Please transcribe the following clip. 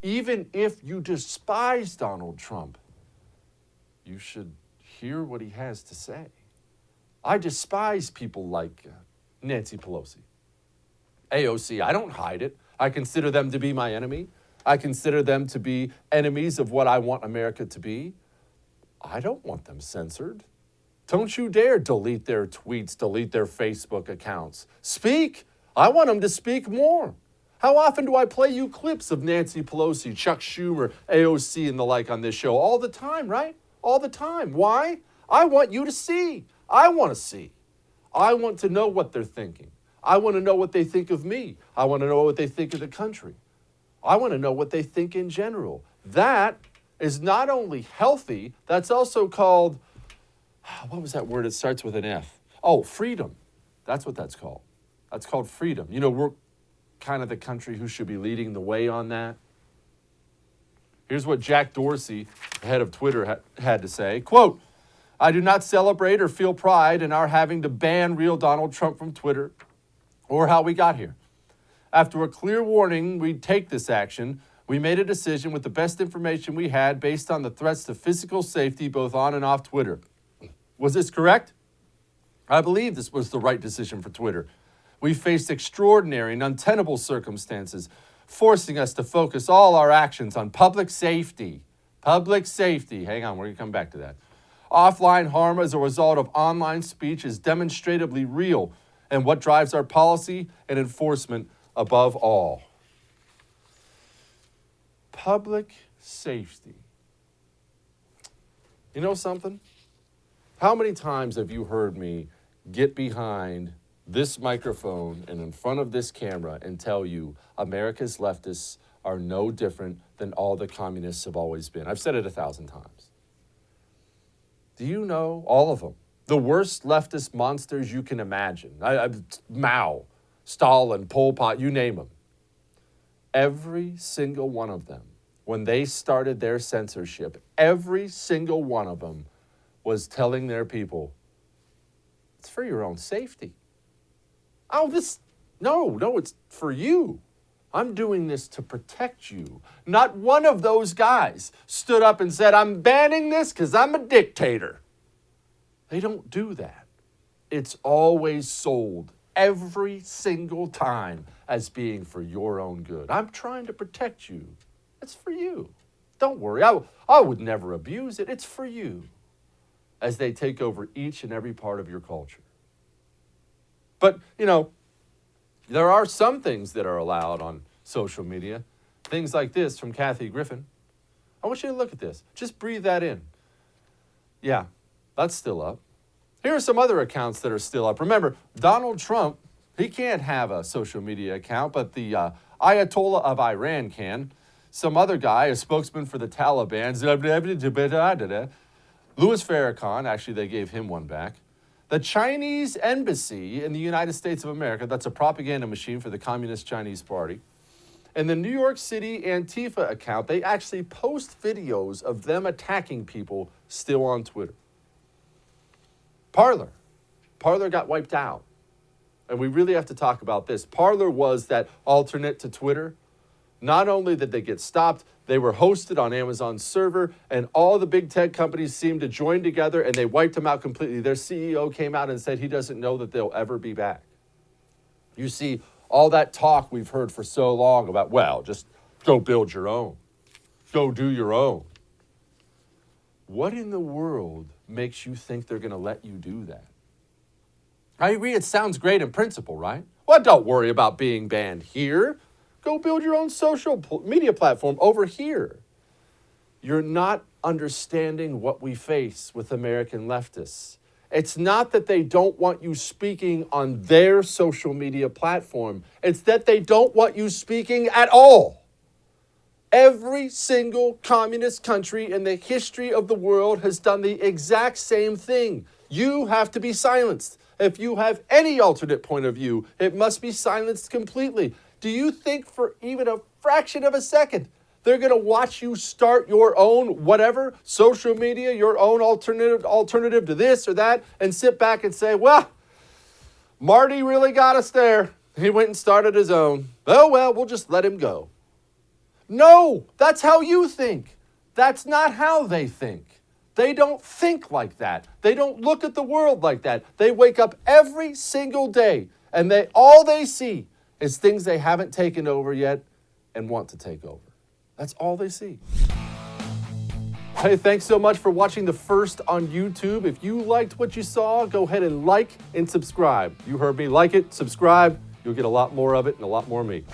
Even if you despise Donald Trump, you should hear what he has to say. I despise people like Nancy Pelosi, AOC. I don't hide it. I consider them to be my enemy. I consider them to be enemies of what I want America to be. I don't want them censored. Don't you dare delete their tweets, delete their Facebook accounts. Speak. I want them to speak more. How often do I play you clips of Nancy Pelosi, Chuck Schumer, AOC, and the like on this show? All the time, right? All the time. Why? I want you to see. I want to see. I want to know what they're thinking. I want to know what they think of me. I want to know what they think of the country. I want to know what they think in general. That is not only healthy, that's also called, what was that word? It starts with an F. Oh, freedom. That's what that's called. That's called freedom. You know, we're kind of the country who should be leading the way on that. Here's what Jack Dorsey, the head of Twitter, had to say. Quote, I do not celebrate or feel pride in our having to ban real Donald Trump from Twitter or how we got here. After a clear warning we'd take this action, we made a decision with the best information we had based on the threats to physical safety both on and off Twitter. Was this correct? I believe this was the right decision for Twitter. We faced extraordinary and untenable circumstances, forcing us to focus all our actions on public safety. Public safety. Hang on, we're going to come back to that. Offline harm as a result of online speech is demonstrably real and what drives our policy and enforcement above all. Public safety. You know something? How many times have you heard me get behind this microphone and in front of this camera and tell you America's leftists are no different than all the communists have always been? I've said it 1,000 times. Do you know all of them? The worst leftist monsters you can imagine. Mao, Stalin, Pol Pot, you name them. Every single one of them, when they started their censorship, every single one of them was telling their people, it's for your own safety. Oh, no, it's for you. I'm doing this to protect you. Not one of those guys stood up and said, I'm banning this because I'm a dictator. They don't do that. It's always sold every single time as being for your own good. I'm trying to protect you. It's for you. Don't worry. I would never abuse it. It's for you. As they take over each and every part of your culture. But, you know, there are some things that are allowed on social media. Things like this from Kathy Griffin. I want you to look at this. Just breathe that in. Yeah, that's still up. Here are some other accounts that are still up. Remember, Donald Trump, he can't have a social media account, but the Ayatollah of Iran can. Some other guy, a spokesman for the Taliban, Louis Farrakhan, actually they gave him one back. The Chinese embassy in the United States of America, that's a propaganda machine for the Communist Chinese Party. And the New York City Antifa account, they actually post videos of them attacking people still on Twitter. Parler got wiped out. And we really have to talk about this. Parler was that alternate to Twitter. Not only did they get stopped, they were hosted on Amazon's server, and all the big tech companies seemed to join together, and they wiped them out completely. Their CEO came out and said he doesn't know that they'll ever be back. You see, all that talk we've heard for so long about, well, just go build your own. Go do your own. What in the world makes you think they're going to let you do that? I agree, it sounds great in principle, right? Well, don't worry about being banned here. Go build your own social media platform over here. You're not understanding what we face with American leftists. It's not that they don't want you speaking on their social media platform. It's that they don't want you speaking at all. Every single communist country in the history of the world has done the exact same thing. You have to be silenced. If you have any alternate point of view, it must be silenced completely. Do you think for even a fraction of a second they're going to watch you start your own whatever, social media, your own alternative to this or that, and sit back and say, well, Marty really got us there. He went and started his own. Oh, well, we'll just let him go. No, that's how you think. That's not how they think. They don't think like that. They don't look at the world like that. They wake up every single day and all they see is things they haven't taken over yet and want to take over. That's all they see. Hey, thanks so much for watching the first on YouTube. If you liked what you saw, go ahead and like and subscribe. You heard me. Like it, subscribe. You'll get a lot more of it and a lot more of me.